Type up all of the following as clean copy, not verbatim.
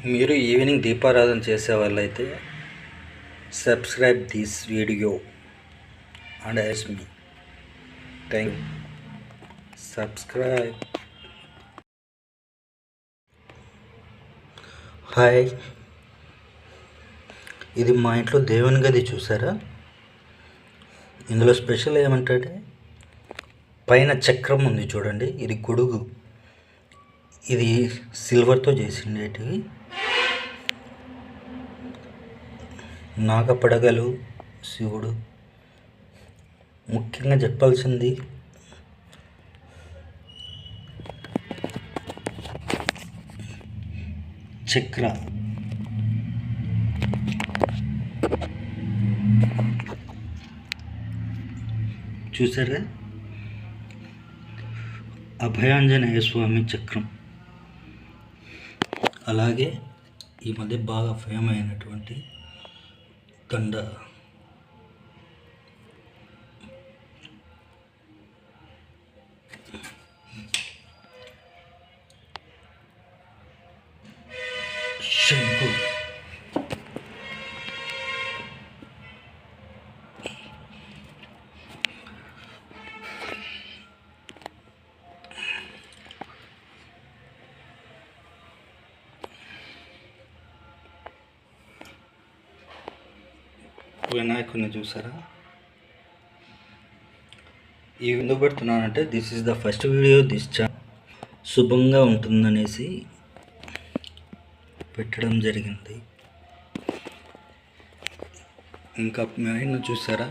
మీరు ఈవినింగ్ దీపారాధన చేసే వాళ్ళైతే subscribe this video and ask me. Thank you. Subscribe. Hi, ఇది మా ఇంట్లో దేవుని గది చూసారా? ఇందులో స్పెషల్ ఏమంటే పైన చక్రం ఉంది చూడండి, ఇది గొడుగు. ఇది సిల్వర్తో చేసిండేటివి. నాగపడగలు, శివుడు. ముఖ్యంగా చెప్పాల్సింది చక్ర. చూసారా? అభయాంజనేయ స్వామి చక్రం. అలాగే ఈ మధ్య బాగా ఫేమ్ అయినటువంటి దండ. శంకు. వినాయకుడిని చూసారా? ఈ ఎందుకు పెడుతున్నానంటే this is the first video this శుభంగా ఉంటుందనేసి పెట్టడం జరిగింది. ఇంకా మెయిన్ చూసారా?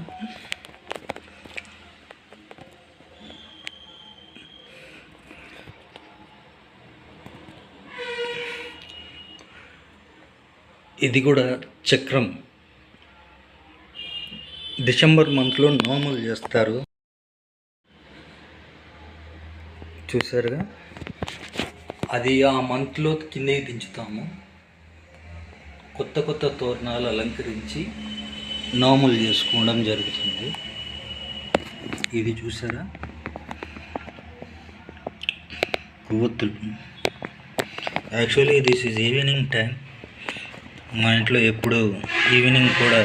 ఇది కూడా చక్రం. డిసెంబర్ మంత్లో నోములు చేస్తారు చూసారుగా. అది ఆ మంత్లో కిందకి దించుతాము. కొత్త కొత్త తోరణాలు అలంకరించి నోములు చేసుకోవడం జరుగుతుంది. ఇది చూసారా? కొవ్వొత్తులు. Actually this is evening time. మా ఇంట్లో ఎప్పుడు ఈవినింగ్ కూడా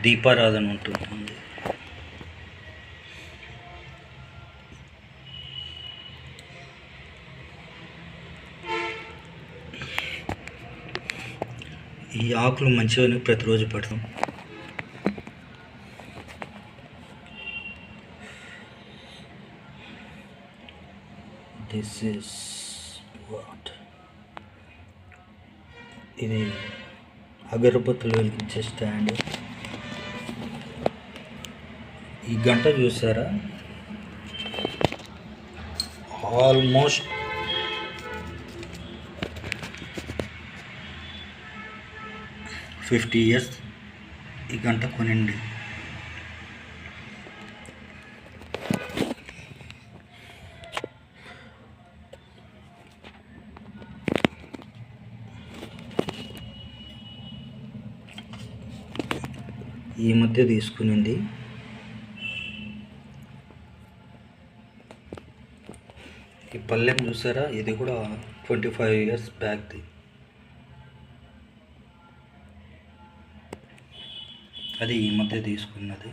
దీపారాధన ఉంటుంది. ఈ ఆకులు మంచిగానే ప్రతిరోజు పెడతాం. This is what. ఇది అగరబత్తులు వెలిగించే స్టాండ్. ఈ గంట చూసారా? ఆల్మోస్ట్ 50 years ఈ గంట కొనండి. ఈ మధ్య తీసుకునింది. ఈ పల్లెం చూసారా? ఇది కూడా 25 years బ్యాక్ది. అది ఈ మధ్య తీసుకున్నది.